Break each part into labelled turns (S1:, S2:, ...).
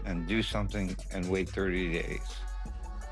S1: and do something and wait 30 days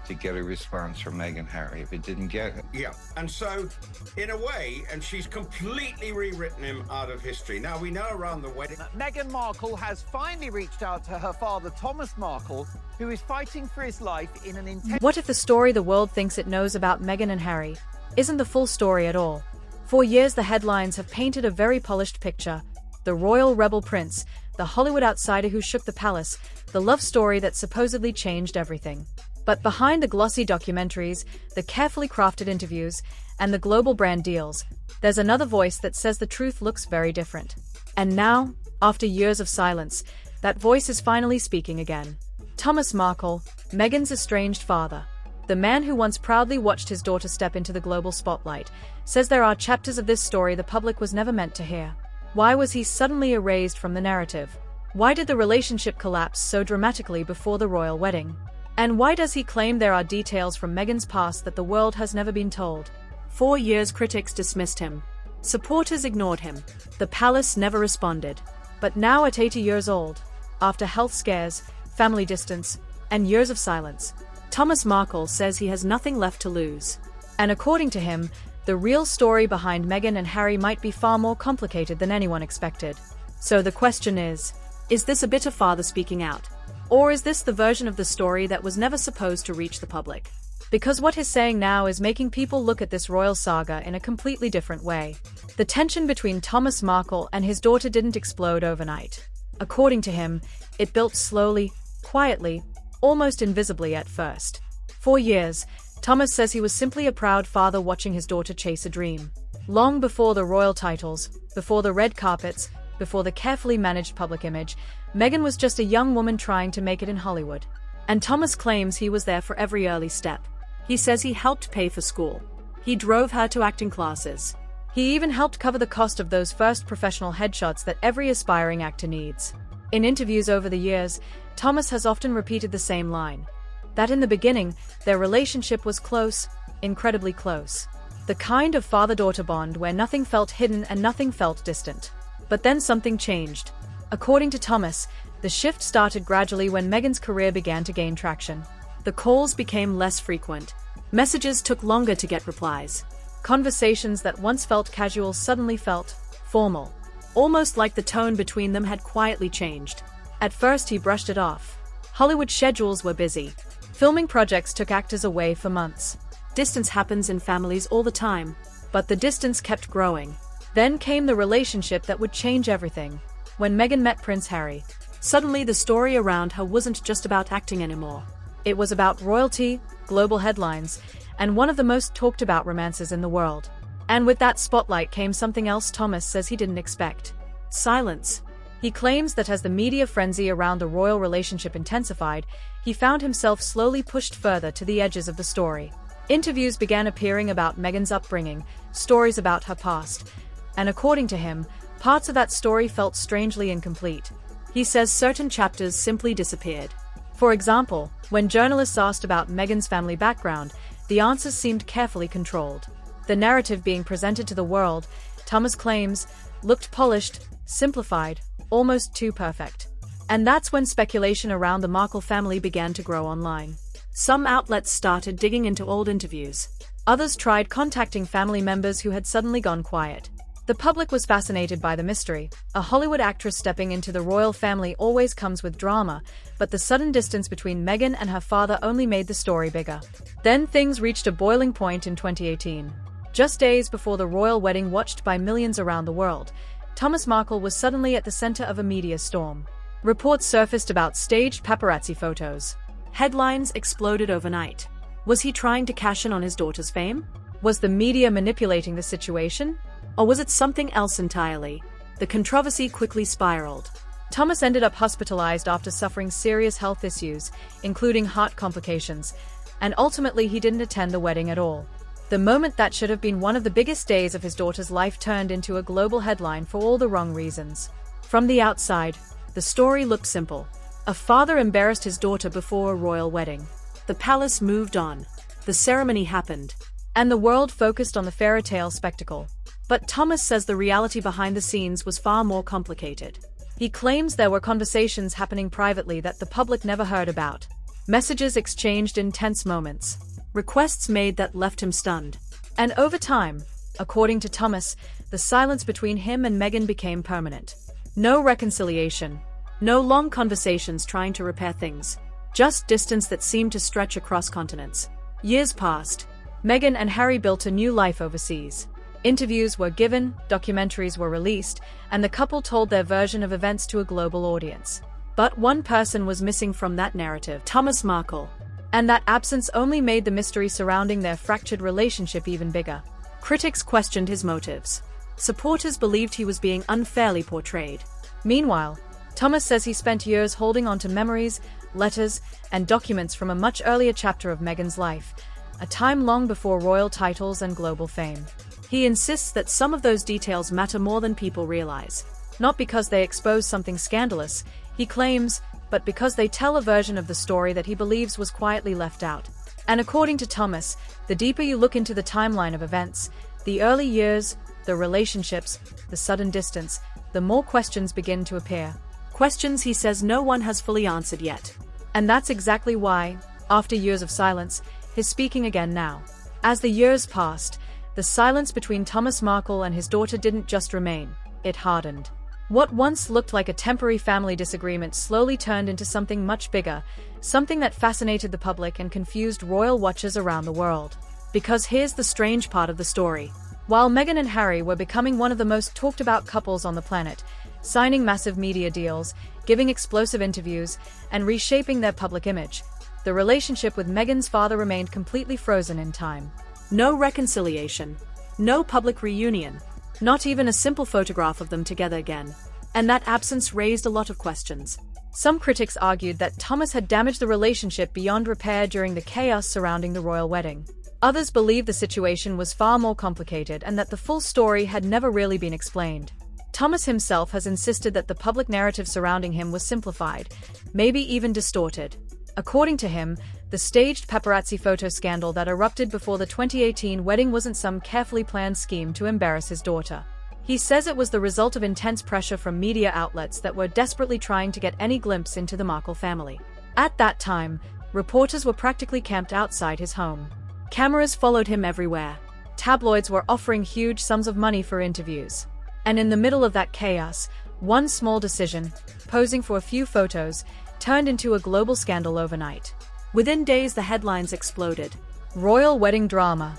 S1: to get a response from Meghan and Harry. If it didn't get it,
S2: Yeah, and so, in a way, and she's completely rewritten him out of history. Now, we know around the wedding...
S3: Meghan Markle has finally reached out to her father, Thomas Markle, who is fighting for his life in an intense...
S4: What if the story the world thinks it knows about Meghan and Harry isn't the full story at all? For years, the headlines have painted a very polished picture. The royal rebel prince, the Hollywood outsider who shook the palace, the love story that supposedly changed everything. But behind the glossy documentaries, the carefully crafted interviews, and the global brand deals, there's another voice that says the truth looks very different. And now, after years of silence, that voice is finally speaking again. Thomas Markle, Meghan's estranged father, the man who once proudly watched his daughter step into the global spotlight, says there are chapters of this story the public was never meant to hear. Why was he suddenly erased from the narrative? Why did the relationship collapse so dramatically before the royal wedding? And why does he claim there are details from Meghan's past that the world has never been told? 4 years critics dismissed him. Supporters ignored him. The palace never responded. But now at 80 years old, after health scares, family distance, and years of silence, Thomas Markle says he has nothing left to lose. And according to him, the real story behind Meghan and Harry might be far more complicated than anyone expected. So the question is this a bitter father speaking out? Or is this the version of the story that was never supposed to reach the public? Because what he's saying now is making people look at this royal saga in a completely different way. The tension between Thomas Markle and his daughter didn't explode overnight. According to him, it built slowly, quietly, almost invisibly at first. For years, Thomas says he was simply a proud father watching his daughter chase a dream. Long before the royal titles, before the red carpets, before the carefully managed public image, Meghan was just a young woman trying to make it in Hollywood. And Thomas claims he was there for every early step. He says he helped pay for school. He drove her to acting classes. He even helped cover the cost of those first professional headshots that every aspiring actor needs. In interviews over the years, Thomas has often repeated the same line. That in the beginning, their relationship was close, incredibly close. The kind of father-daughter bond where nothing felt hidden and nothing felt distant. But then something changed. According to Thomas, the shift started gradually when Meghan's career began to gain traction. The calls became less frequent. Messages took longer to get replies. Conversations that once felt casual suddenly felt formal. Almost like the tone between them had quietly changed. At first he brushed it off. Hollywood schedules were busy. Filming projects took actors away for months. Distance happens in families all the time. But the distance kept growing. Then came the relationship that would change everything. When Meghan met Prince Harry, suddenly the story around her wasn't just about acting anymore. It was about royalty, global headlines, and one of the most talked about romances in the world. And with that spotlight came something else Thomas says he didn't expect. Silence. He claims that as the media frenzy around the royal relationship intensified, he found himself slowly pushed further to the edges of the story. Interviews began appearing about Meghan's upbringing, stories about her past, and according to him, parts of that story felt strangely incomplete. He says certain chapters simply disappeared. For example, when journalists asked about Meghan's family background, the answers seemed carefully controlled. The narrative being presented to the world, Thomas claims, looked polished, simplified, almost too perfect. And that's when speculation around the Markle family began to grow online. Some outlets started digging into old interviews. Others tried contacting family members who had suddenly gone quiet. The public was fascinated by the mystery. A Hollywood actress stepping into the royal family always comes with drama, but the sudden distance between Meghan and her father only made the story bigger. Then things reached a boiling point in 2018. Just days before the royal wedding watched by millions around the world, Thomas Markle was suddenly at the center of a media storm. Reports surfaced about staged paparazzi photos. Headlines exploded overnight. Was he trying to cash in on his daughter's fame? Was the media manipulating the situation? Or was it something else entirely? The controversy quickly spiraled. Thomas ended up hospitalized after suffering serious health issues, including heart complications, and ultimately he didn't attend the wedding at all. The moment that should have been one of the biggest days of his daughter's life turned into a global headline for all the wrong reasons. From the outside, the story looked simple. A father embarrassed his daughter before a royal wedding. The palace moved on. The ceremony happened. And the world focused on the fairy tale spectacle. But Thomas says the reality behind the scenes was far more complicated. He claims there were conversations happening privately that the public never heard about. Messages exchanged in tense moments. Requests made that left him stunned. And over time, according to Thomas, the silence between him and Meghan became permanent. No reconciliation. No long conversations trying to repair things. Just distance that seemed to stretch across continents. Years passed. Meghan and Harry built a new life overseas. Interviews were given, documentaries were released, and the couple told their version of events to a global audience. But one person was missing from that narrative: Thomas Markle. And that absence only made the mystery surrounding their fractured relationship even bigger. Critics questioned his motives. Supporters believed he was being unfairly portrayed. Meanwhile, Thomas says he spent years holding on to memories, letters, and documents from a much earlier chapter of Meghan's life, a time long before royal titles and global fame. He insists that some of those details matter more than people realize. Not because they expose something scandalous, he claims, but because they tell a version of the story that he believes was quietly left out. And according to Thomas, the deeper you look into the timeline of events, the early years, the relationships, the sudden distance, the more questions begin to appear. Questions he says no one has fully answered yet. And that's exactly why, after years of silence, he's speaking again now. As the years passed, the silence between Thomas Markle and his daughter didn't just remain, it hardened. What once looked like a temporary family disagreement slowly turned into something much bigger, something that fascinated the public and confused royal watchers around the world. Because here's the strange part of the story. While Meghan and Harry were becoming one of the most talked about couples on the planet, signing massive media deals, giving explosive interviews, and reshaping their public image, the relationship with Meghan's father remained completely frozen in time. No reconciliation. No public reunion. Not even a simple photograph of them together again. And that absence raised a lot of questions. Some critics argued that Thomas had damaged the relationship beyond repair during the chaos surrounding the royal wedding. Others believed the situation was far more complicated and that the full story had never really been explained. Thomas himself has insisted that the public narrative surrounding him was simplified, maybe even distorted. According to him, the staged paparazzi photo scandal that erupted before the 2018 wedding wasn't some carefully planned scheme to embarrass his daughter. He says it was the result of intense pressure from media outlets that were desperately trying to get any glimpse into the Markle family. At that time, reporters were practically camped outside his home. Cameras followed him everywhere. Tabloids were offering huge sums of money for interviews. And in the middle of that chaos, one small decision, posing for a few photos, turned into a global scandal overnight. Within days, the headlines exploded. Royal wedding drama.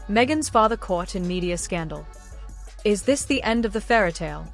S4: Meghan's father caught in media scandal. Is this the end of the fairy tale?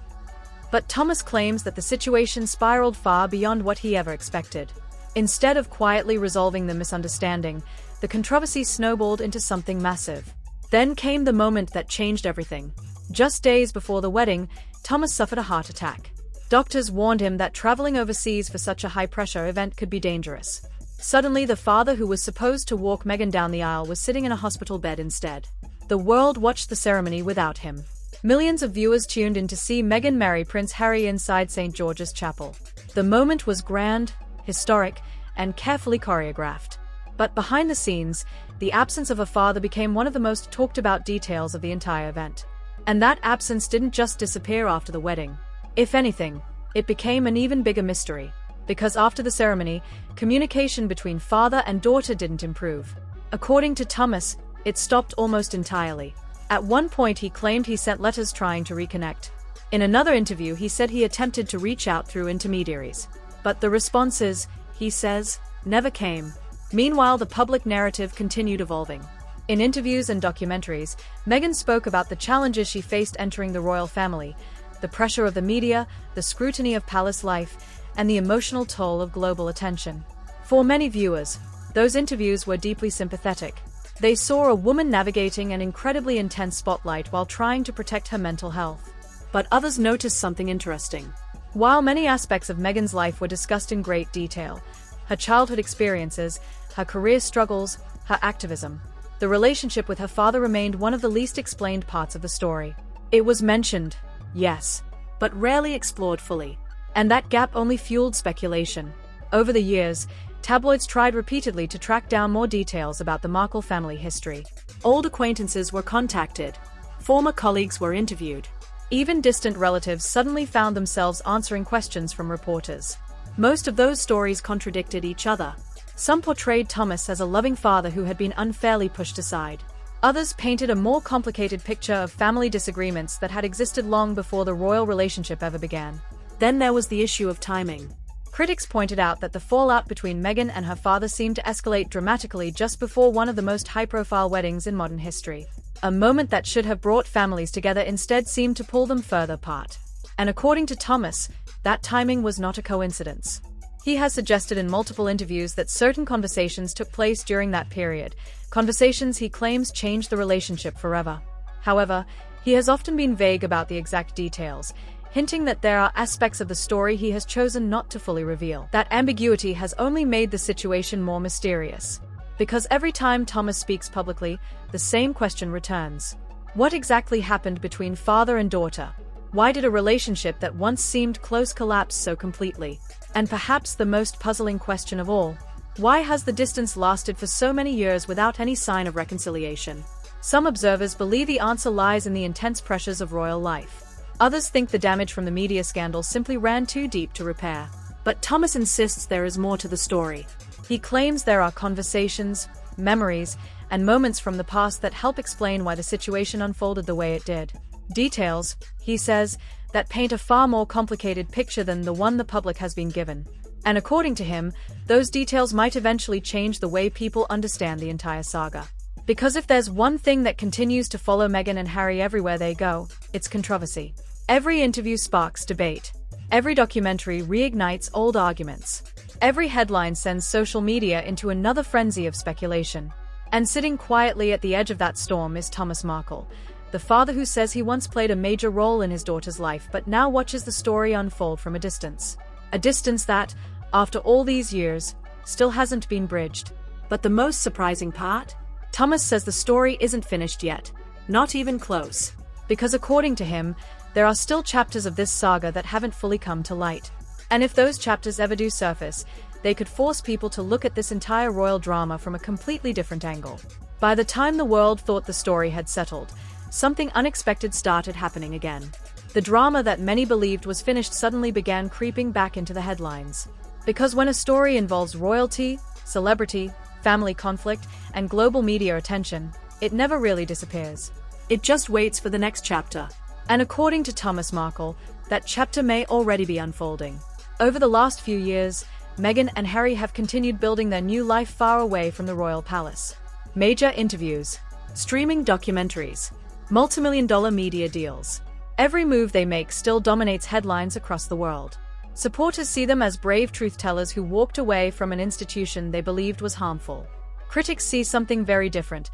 S4: But Thomas claims that the situation spiraled far beyond what he ever expected. Instead of quietly resolving the misunderstanding, the controversy snowballed into something massive. Then came the moment that changed everything. Just days before the wedding, Thomas suffered a heart attack. Doctors warned him that traveling overseas for such a high-pressure event could be dangerous. Suddenly, the father who was supposed to walk Meghan down the aisle was sitting in a hospital bed instead. The world watched the ceremony without him. Millions of viewers tuned in to see Meghan marry Prince Harry inside St. George's Chapel. The moment was grand, historic, and carefully choreographed. But behind the scenes, the absence of a father became one of the most talked-about details of the entire event. And that absence didn't just disappear after the wedding. If anything, it became an even bigger mystery. Because after the ceremony, communication between father and daughter didn't improve. According to Thomas, it stopped almost entirely. At one point, he claimed he sent letters trying to reconnect. In another interview, he said he attempted to reach out through intermediaries. But the responses, he says, never came. Meanwhile, the public narrative continued evolving. In interviews and documentaries, Meghan spoke about the challenges she faced entering the royal family, the pressure of the media, the scrutiny of palace life, and the emotional toll of global attention. For many viewers, those interviews were deeply sympathetic. They saw a woman navigating an incredibly intense spotlight while trying to protect her mental health. But others noticed something interesting. While many aspects of Meghan's life were discussed in great detail, her childhood experiences, her career struggles, her activism, the relationship with her father remained one of the least explained parts of the story. It was mentioned, yes, but rarely explored fully. And that gap only fueled speculation. Over the years, tabloids tried repeatedly to track down more details about the Markle family history. Old acquaintances were contacted. Former colleagues were interviewed. Even distant relatives suddenly found themselves answering questions from reporters. Most of those stories contradicted each other. Some portrayed Thomas as a loving father who had been unfairly pushed aside. Others painted a more complicated picture of family disagreements that had existed long before the royal relationship ever began. Then there was the issue of timing. Critics pointed out that the fallout between Meghan and her father seemed to escalate dramatically just before one of the most high-profile weddings in modern history. A moment that should have brought families together instead seemed to pull them further apart. And according to Thomas, that timing was not a coincidence. He has suggested in multiple interviews that certain conversations took place during that period, conversations he claims changed the relationship forever. However, he has often been vague about the exact details, hinting that there are aspects of the story he has chosen not to fully reveal. That ambiguity has only made the situation more mysterious. Because every time Thomas speaks publicly, the same question returns. What exactly happened between father and daughter? Why did a relationship that once seemed close collapse so completely? And perhaps the most puzzling question of all, why has the distance lasted for so many years without any sign of reconciliation? Some observers believe the answer lies in the intense pressures of royal life. Others think the damage from the media scandal simply ran too deep to repair. But Thomas insists there is more to the story. He claims there are conversations, memories, and moments from the past that help explain why the situation unfolded the way it did. Details, he says, that paint a far more complicated picture than the one the public has been given. And according to him, those details might eventually change the way people understand the entire saga. Because if there's one thing that continues to follow Meghan and Harry everywhere they go, it's controversy. Every interview sparks debate. Every documentary reignites old arguments. Every headline sends social media into another frenzy of speculation. And sitting quietly at the edge of that storm is Thomas Markle, the father who says he once played a major role in his daughter's life but now watches the story unfold from a distance. A distance that, after all these years, still hasn't been bridged. But the most surprising part? Thomas says the story isn't finished yet. Not even close. Because according to him, there are still chapters of this saga that haven't fully come to light. And if those chapters ever do surface, they could force people to look at this entire royal drama from a completely different angle. By the time the world thought the story had settled, something unexpected started happening again. The drama that many believed was finished suddenly began creeping back into the headlines. Because when a story involves royalty, celebrity, family conflict, and global media attention, it never really disappears. It just waits for the next chapter. And according to Thomas Markle, that chapter may already be unfolding. Over the last few years, Meghan and Harry have continued building their new life far away from the royal palace. Major interviews, streaming documentaries, multi-million-dollar media deals. Every move they make still dominates headlines across the world. Supporters see them as brave truth-tellers who walked away from an institution they believed was harmful. Critics see something very different,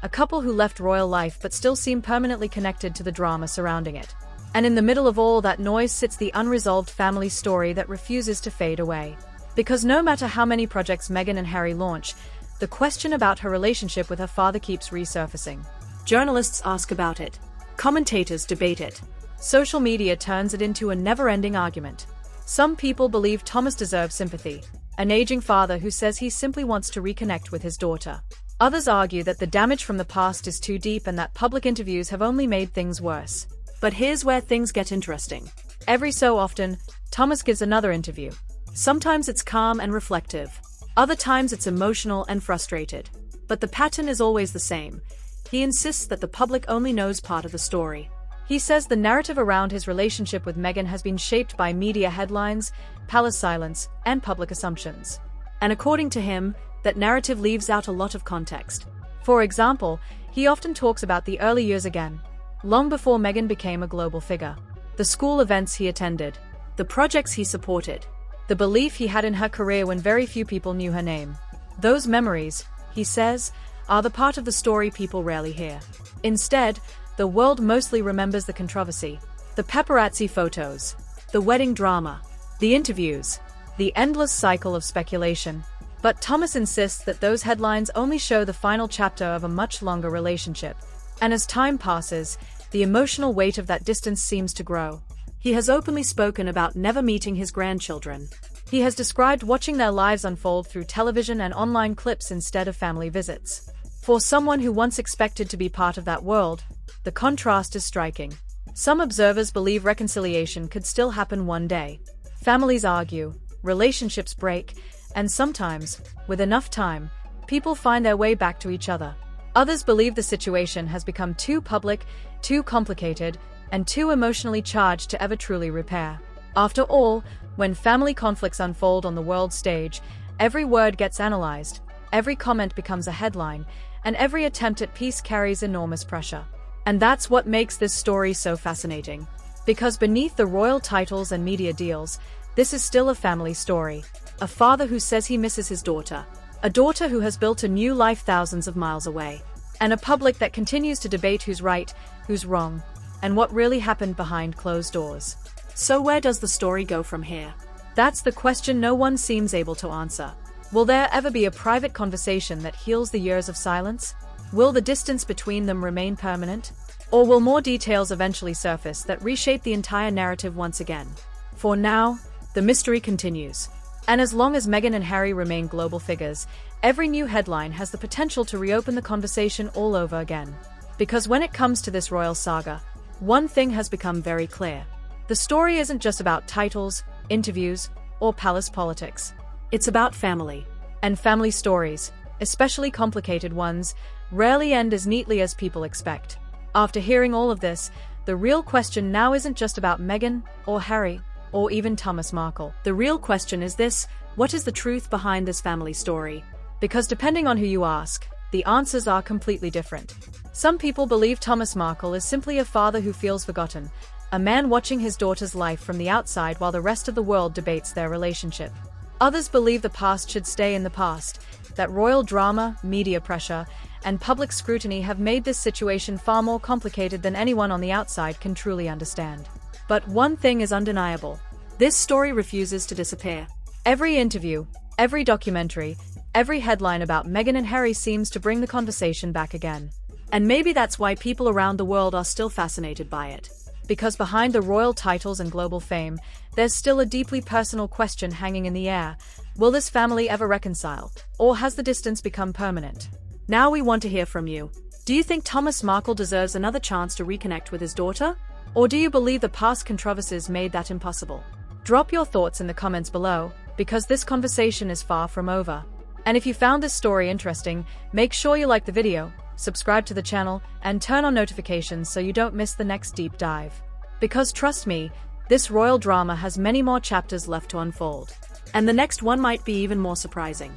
S4: a couple who left royal life but still seem permanently connected to the drama surrounding it. And in the middle of all that noise sits the unresolved family story that refuses to fade away. Because no matter how many projects Meghan and Harry launch, the question about her relationship with her father keeps resurfacing. Journalists ask about it. Commentators debate it. Social media turns it into a never-ending argument. Some people believe Thomas deserves sympathy, an aging father who says he simply wants to reconnect with his daughter. Others argue that the damage from the past is too deep and that public interviews have only made things worse. But here's where things get interesting. Every so often, Thomas gives another interview. Sometimes it's calm and reflective. Other times it's emotional and frustrated. But the pattern is always the same. He insists that the public only knows part of the story. He says the narrative around his relationship with Meghan has been shaped by media headlines, palace silence, and public assumptions. And according to him, that narrative leaves out a lot of context. For example, he often talks about the early years again, long before Meghan became a global figure. The school events he attended, the projects he supported, the belief he had in her career when very few people knew her name. Those memories, he says, are the part of the story people rarely hear. Instead, the world mostly remembers the controversy, the paparazzi photos, the wedding drama, the interviews, the endless cycle of speculation. But Thomas insists that those headlines only show the final chapter of a much longer relationship. And as time passes, the emotional weight of that distance seems to grow. He has openly spoken about never meeting his grandchildren. He has described watching their lives unfold through television and online clips instead of family visits. For someone who once expected to be part of that world, the contrast is striking. Some observers believe reconciliation could still happen one day. Families argue, relationships break, and sometimes, with enough time, people find their way back to each other. Others believe the situation has become too public, too complicated, and too emotionally charged to ever truly repair. After all, when family conflicts unfold on the world stage, every word gets analyzed, every comment becomes a headline, and every attempt at peace carries enormous pressure. And that's what makes this story so fascinating. Because beneath the royal titles and media deals, this is still a family story. A father who says he misses his daughter. A daughter who has built a new life thousands of miles away. And a public that continues to debate who's right, who's wrong, and what really happened behind closed doors. So where does the story go from here? That's the question no one seems able to answer. Will there ever be a private conversation that heals the years of silence? Will the distance between them remain permanent? Or will more details eventually surface that reshape the entire narrative once again? For now, the mystery continues. And as long as Meghan and Harry remain global figures, every new headline has the potential to reopen the conversation all over again. Because when it comes to this royal saga, one thing has become very clear. The story isn't just about titles, interviews, or palace politics. It's about family. And family stories, especially complicated ones, rarely end as neatly as people expect. After hearing all of this, the real question now isn't just about Meghan, or Harry, or even Thomas Markle. The real question is this: what is the truth behind this family story? Because depending on who you ask, the answers are completely different. Some people believe Thomas Markle is simply a father who feels forgotten, a man watching his daughter's life from the outside while the rest of the world debates their relationship. Others believe the past should stay in the past, that royal drama, media pressure, and public scrutiny have made this situation far more complicated than anyone on the outside can truly understand. But one thing is undeniable. This story refuses to disappear. Every interview, every documentary, every headline about Meghan and Harry seems to bring the conversation back again. And maybe that's why people around the world are still fascinated by it. Because behind the royal titles and global fame, there's still a deeply personal question hanging in the air. Will this family ever reconcile? Or has the distance become permanent? Now we want to hear from you. Do you think Thomas Markle deserves another chance to reconnect with his daughter? Or do you believe the past controversies made that impossible? Drop your thoughts in the comments below, because this conversation is far from over. And if you found this story interesting, make sure you like the video, subscribe to the channel, and turn on notifications so you don't miss the next deep dive. Because trust me, this royal drama has many more chapters left to unfold. And the next one might be even more surprising.